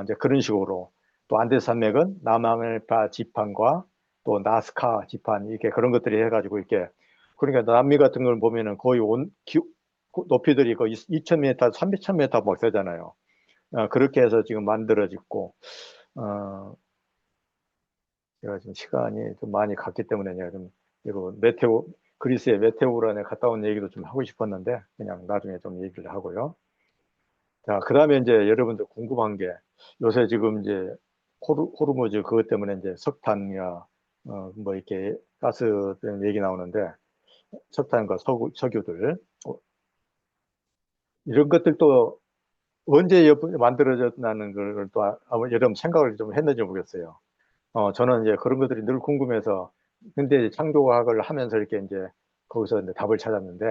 이제 그런 식으로. 또 안데스 산맥은 남아메리카 지판과 또 나스카 지판, 이렇게 그런 것들이 해가지고 이렇게, 그러니까 남미 같은 걸 보면은 거의 높이들이 거의 2,000m, 3,000m 막 되잖아요. 그렇게 해서 지금 만들어졌고, 제가 지금 시간이 좀 많이 갔기 때문에 제가 좀 이거 그리스의 메테오란에 갔다 온 얘기도 좀 하고 싶었는데 그냥 나중에 좀 얘기를 하고요. 자, 그 다음에 이제 여러분들 궁금한 게, 요새 지금 이제 호르무즈 그것 때문에 이제 석탄이나 뭐 이렇게 가스 얘기 나오는데, 석탄과 석유들 이런 것들도 언제 만들어졌다는 걸 또 여러분 생각을 좀 했는지 모르겠어요. 저는 이제 그런 것들이 늘 궁금해서, 근데 창조과학을 하면서 이렇게 이제 거기서 이제 답을 찾았는데,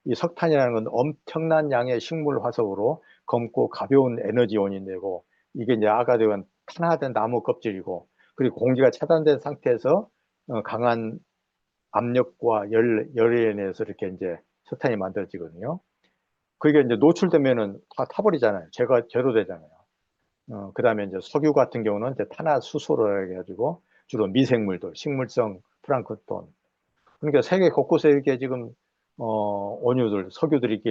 이 석탄이라는 건 엄청난 양의 식물 화석으로 검고 가벼운 에너지원이 되고, 이게 이제 아까 되면 탄화된 나무 껍질이고, 그리고 공기가 차단된 상태에서 강한 압력과 열에 의해서 이렇게 이제 석탄이 만들어지거든요. 그게 이제 노출되면은 다 타버리잖아요. 제로되잖아요. 그 다음에 이제 석유 같은 경우는 이제 탄화수소로 해가지고 주로 미생물들, 식물성 플랑크톤. 그러니까 세계 곳곳에 이렇게 지금, 석유들이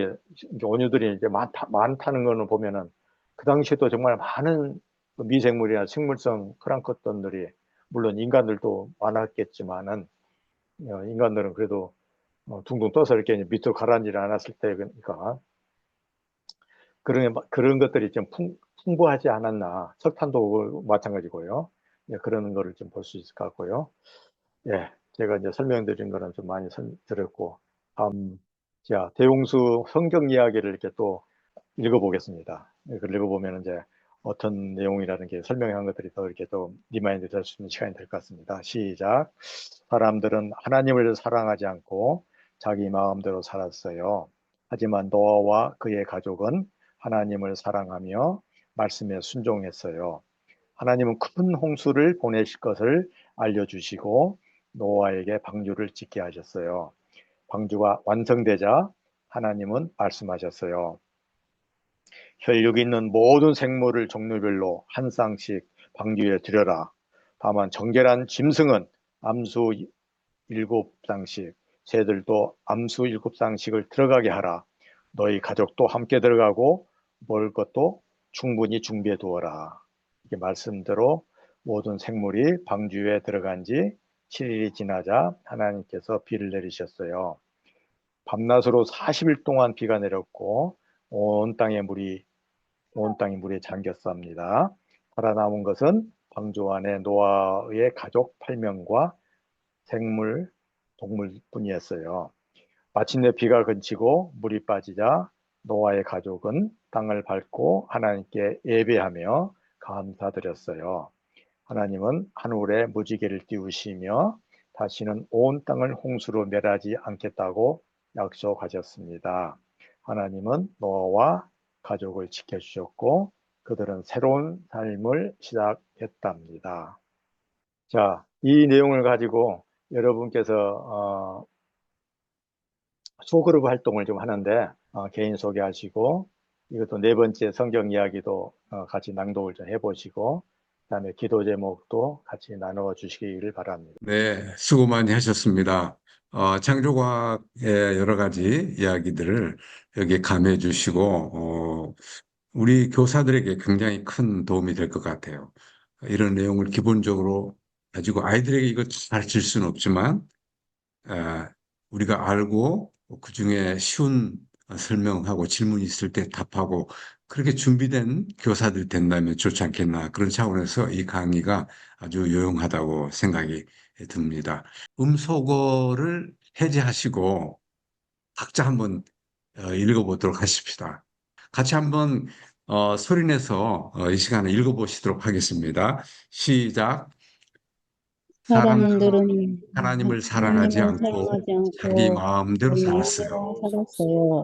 온유들이 이제 많다는 거는 보면은, 그 당시에도 정말 많은 미생물이나 식물성 플랑크톤들이, 물론 인간들도 많았겠지만은, 인간들은 그래도 둥둥 떠서 이렇게 밑으로 가라앉지 않았을 때니까, 그런 것들이 좀 풍부하지 않았나. 석탄도 마찬가지고요. 예, 그런 거를 좀 볼 수 있을 것 같고요. 예, 제가 이제 설명드린 거는 좀 많이 들었고, 자, 대홍수 성경 이야기를 이렇게 또 읽어보겠습니다. 그걸 읽어보면 이제 어떤 내용이라는 게 설명한 것들이 더 이렇게 또 리마인드 될 수 있는 시간이 될 것 같습니다. 시작. 사람들은 하나님을 사랑하지 않고 자기 마음대로 살았어요. 하지만 노아와 그의 가족은 하나님을 사랑하며 말씀에 순종했어요. 하나님은 큰 홍수를 보내실 것을 알려주시고 노아에게 방주를 짓게 하셨어요. 방주가 완성되자 하나님은 말씀하셨어요. 혈육 있는 모든 생물을 종류별로 한 쌍씩 방주에 들여라. 다만 정결한 짐승은 암수 7쌍씩, 새들도 암수 7쌍씩을 들어가게 하라. 너희 가족도 함께 들어가고 먹을 것도 충분히 준비해 두어라. 이게 말씀대로 모든 생물이 방주에 들어간 지 7일이 지나자 하나님께서 비를 내리셨어요. 밤낮으로 40일 동안 비가 내렸고 온 땅이 물에 잠겼습니다. 살아남은 것은 방주 안에 노아의 가족 8명과 생물, 동물뿐이었어요. 마침내 비가 그치고 물이 빠지자 노아의 가족은 땅을 밟고 하나님께 예배하며 감사드렸어요. 하나님은 하늘에 무지개를 띄우시며 다시는 온 땅을 홍수로 멸하지 않겠다고 약속하셨습니다. 하나님은 노아와 가족을 지켜주셨고 그들은 새로운 삶을 시작했답니다. 자, 이 내용을 가지고 여러분께서 소그룹 활동을 좀 하는데 개인 소개하시고, 이것도 네 번째 성경 이야기도 같이 낭독을 좀 해보시고, 그다음에 기도 제목도 같이 나누어 주시기를 바랍니다. 네, 수고 많이 하셨습니다. 창조과학의 여러 가지 이야기들을 여기에 감해 주시고, 우리 교사들에게 굉장히 큰 도움이 될 것 같아요. 이런 내용을 기본적으로 가지고 아이들에게 이거 가르칠 수는 없지만, 우리가 알고 그중에 쉬운 설명하고 질문이 있을 때 답하고 그렇게 준비된 교사들이 된다면 좋지 않겠나 그런 차원에서 이 강의가 아주 유용하다고 생각이 듭니다. 음소거를 해제하시고 각자 한번 읽어보도록 하십시다. 같이 한번 소리내서 이 시간에 읽어보시도록 하겠습니다. 시작. 사람들은 하나님을 사랑하지 하나님을 않고 사랑하지 자기 않고 마음대로 살았어요. 마음대로 살았어요.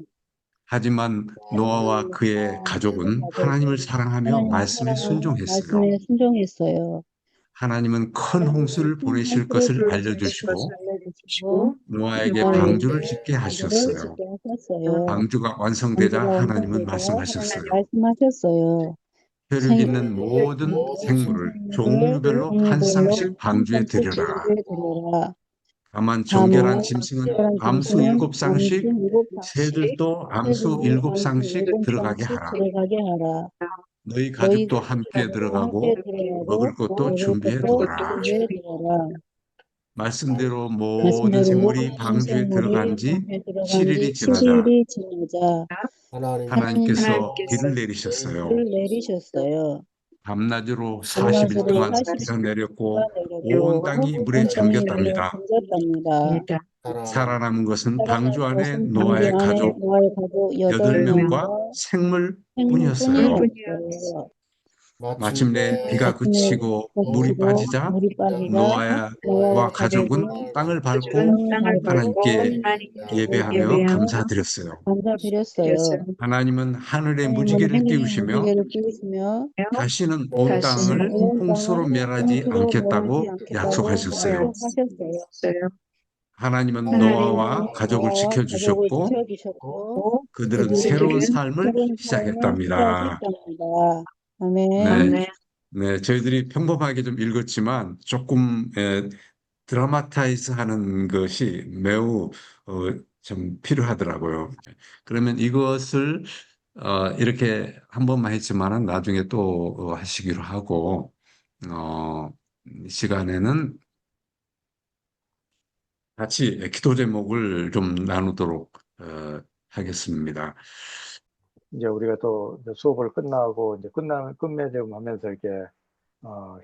하지만 노아와 그의 가족은 하나님을 사랑하며 하나님을 말씀에 사랑하며 순종했어요. 말씀에 순종했어요. 하나님은 큰 홍수를 보내실 것을 알려주시고 알려주시고 노아에게 노아에게 방주를 짓게 방주를 하셨어요. 짓게 하셨어요. 방주가 완성되자 방주가 하나님은 완성되자 말씀하셨어요. 말씀하셨어요. 혈육 있는 모든 생물을 종류별로 한 쌍씩 방주에 들여라. 들여라. 다만 다만 정결한 짐승은 특별한 암수 짐승은 7쌍씩, 암수 7쌍씩, 새들도 암수 새들도 7쌍씩 암수 들어가게 7쌍씩 하라. 들어가게 하라. 너희 너희 가족도 함께 함께 들어가고 먹을 들어가고 것도 준비해 것도 두어라. 준비해 두어라. 말씀대로 모든 말씀대로 생물이 모든 방주에 들어간 생물이 지 방주에 들어간 7일이 지 지나자 7일이 지나자 하나님께서 비를 내리셨어요. 비를 내리셨어요. 밤낮으로 40일 밤낮으로 동안 40일 비가 동안 내렸고 온 내렸고 땅이 물에 온 땅이 물에 잠겼답니다. 잠겼답니다. 살아남은 것은 방주 살아남은 안에 것은 노아의 방주 안에 가족 노아의 가족 8명과 8명과 생물뿐이었어요. 생물뿐이었어요. 마침내 비가 마침내 그치고 물이 그치고 빠지자 물이 빠지자 노아와 노아와 가족은 가족은 땅을 밟고 땅을 하나님께 밟고 예배하며 감사드렸어요. 감사드렸어요. 하나님은 하늘에 하나님은 무지개를 하늘에 띄우시며 무지개를 띄우시며 다시는 온 땅을 온 홍수로 땅을 멸하지 홍수로 멸하지 않겠다고 않겠다고 약속하셨어요. 약속하셨어요. 하나님은 노아와 하나님은 가족을 노아와 가족을 지켜주셨고 지켜주셨고 그들은 새로운 그들은 삶을 새로운 삶을 시작했답니다. 시작했답니다. 아멘. 네, 네, 저희들이 평범하게 좀 읽었지만 조금 드라마타이즈 하는 것이 매우 좀 필요하더라고요. 그러면 이것을 이렇게 한 번만 했지만은 나중에 또 하시기로 하고 이 시간에는 같이 기도 제목을 좀 나누도록 하겠습니다. 이제 우리가 또 이제 수업을 끝나고 이제 끝맺음 하면서 이렇게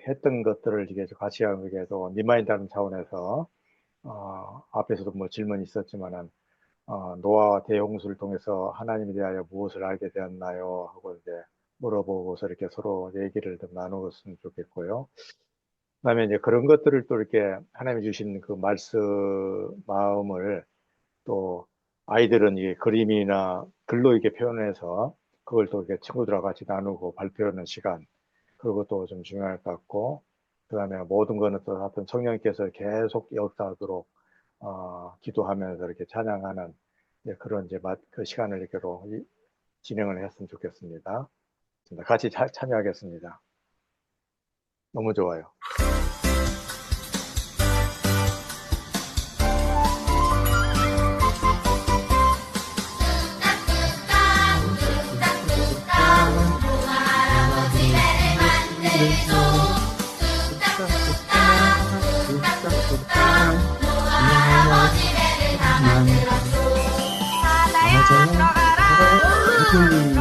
했던 것들을 이게 같이 하게 또 리마인드하는 차원에서 앞에서도 뭐 질문이 있었지만은 노아와 대홍수를 통해서 하나님에 대하여 무엇을 알게 되었나요? 하고 이제 물어보고서 이렇게 서로 얘기를 좀 나누었으면 좋겠고요. 그다음에 이제 그런 것들을 또 이렇게 하나님이 주신 그 말씀 마음을 또 아이들은 이게 그림이나 글로 이렇게 표현해서 그걸 또 이렇게 친구들하고 같이 나누고 발표하는 시간, 그것도 좀 중요할 것 같고, 그 다음에 모든 거는 또 하여튼 성령님께서 계속 역사하도록 기도하면서 이렇게 찬양하는 그런 이제 그 시간을 이렇게로 진행을 했으면 좋겠습니다. 같이 참여하겠습니다. 너무 좋아요. 주룩주룩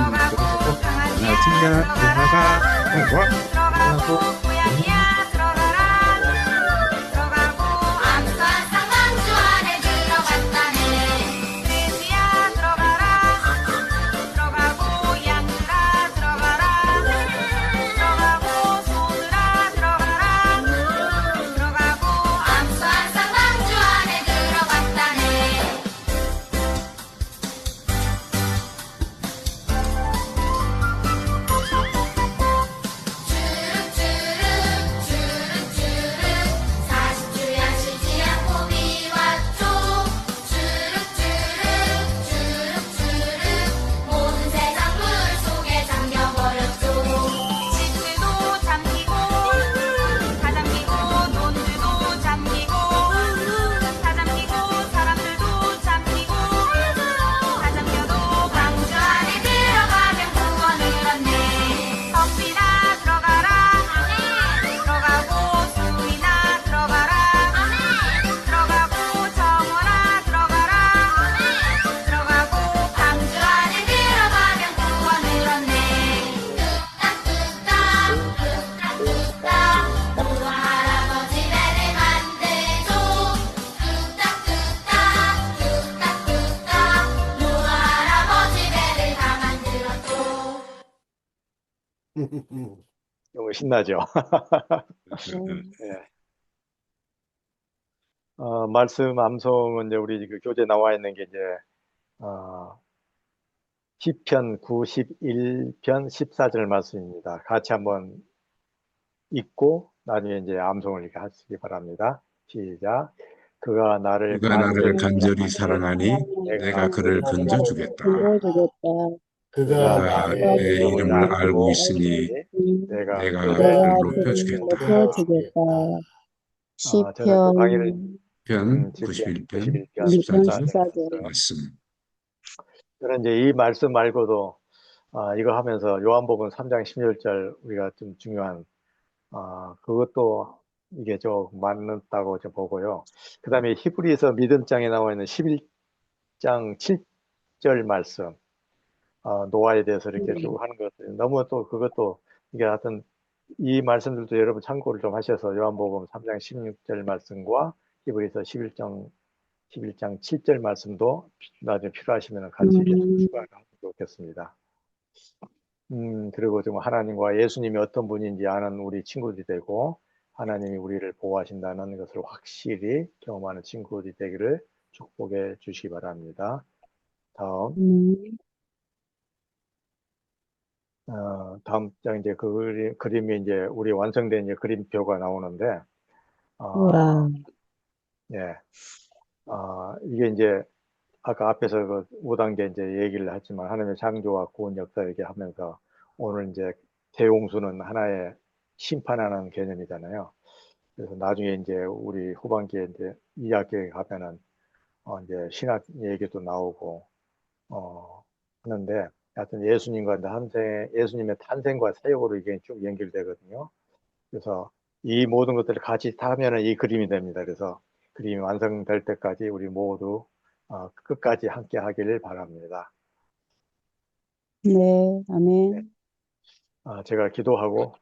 너무 신나죠? 네. 예. 말씀 암송은 이제 우리 그 교재 나와 있는 게 이제 어, 시편 91편 14절 말씀입니다. 같이 한번 읽고 나중에 이제 암송을 이렇게 하시기 바랍니다. 시작. 그가 나를 그가 나를 간절히 간절히 사랑하니 사랑하니 내가 내가 그를 그를 건져주겠다. 건져주겠다. 그가 그가 그가 내 그가 내 내 이름을 이름을 알고 이름을 알고 알고 있으니 있으니 있으니 내가 내가 그를 내가 그를 그를 높여주겠다. 높여주겠다. 저는 그 강의를 시편 편 시편 91편 91편 1편 14절 14절 14절. 말씀. 말씀. 저는 이제 이 말씀 말고도 이거 하면서 요한복음 3장 16절 우리가 좀 중요한 그것도 이게 좀 맞는다고 저 보고요. 그 다음에 히브리서 믿음장에 나와 있는 11장 7절 말씀, 노아에 대해서 이렇게 쭉 하는 것들 너무 또 그것도 이게 하여튼 이 말씀들도 여러분 참고를 좀 하셔서 요한복음 3장 16절 말씀과 히브리서 11장 7절 말씀도 나중에 필요하시면 같이 이렇게 좀 음, 추가하면 좋겠습니다. 그리고 좀 하나님과 예수님이 어떤 분인지 아는 우리 친구들이 되고 하나님이 우리를 보호하신다는 것을 확실히 경험하는 친구들이 되기를 축복해 주시기 바랍니다. 다음, 음, 다음 장 이제 그림이 이제 우리 완성된 이제 그림표가 나오는데, 어, 와, 예, 이게 이제 아까 앞에서 그 5단계 이제 얘기를 했지만 하나님의 창조와 구원 역사 얘기하면서 오늘 이제 대홍수는 하나의 심판하는 개념이잖아요. 그래서 나중에 이제 우리 후반기에 이제 2학기에 가면은 이제 신학 얘기도 나오고 하는데 하여튼 예수님의 탄생과 사역으로 이게 쭉 연결되거든요. 그래서 이 모든 것들을 같이 타면은 이 그림이 됩니다. 그래서 그림이 완성될 때까지 우리 모두 끝까지 함께 하기를 바랍니다. 네, 네. 아멘. 제가 기도하고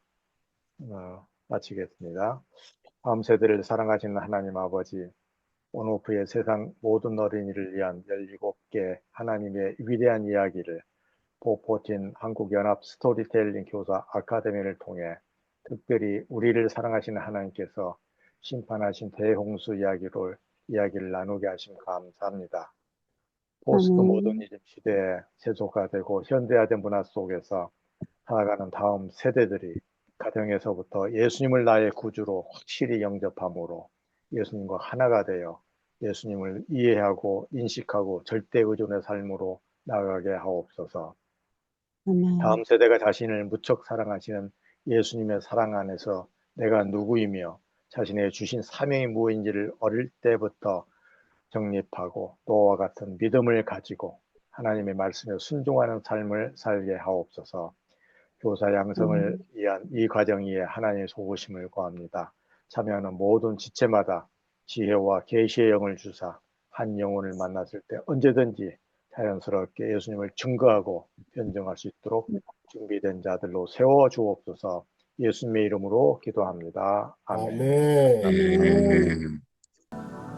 마치겠습니다. 다음 세대를 사랑하시는 하나님 아버지, 온오프의 세상 모든 어린이를 위한 17개 하나님의 위대한 이야기를 보포틴 한국연합 스토리텔링 교사 아카데미를 통해 특별히 우리를 사랑하시는 하나님께서 심판하신 대홍수 이야기를 나누게 하심 감사합니다. 포스트 아멘. 모더니즘 시대에 세속화되고 현대화된 문화 속에서 살아가는 다음 세대들이 가정에서부터 예수님을 나의 구주로 확실히 영접함으로 예수님과 하나가 되어 예수님을 이해하고 인식하고 절대 의존의 삶으로 나아가게 하옵소서. 아멘. 다음 세대가 자신을 무척 사랑하시는 예수님의 사랑 안에서 내가 누구이며 자신의 주신 사명이 무엇인지를 어릴 때부터 정립하고 또와 같은 믿음을 가지고 하나님의 말씀에 순종하는 삶을 살게 하옵소서. 교사 양성을 아멘. 위한 이 과정 위에 하나님의 소구심을 구합니다. 참여하는 모든 지체마다 지혜와 계시의 영을 주사 한 영혼을 만났을 때 언제든지 자연스럽게 예수님을 증거하고 변증할 수 있도록 준비된 자들로 세워 주옵소서. 예수님의 이름으로 기도합니다. 아멘. 아멘. 아멘. 예.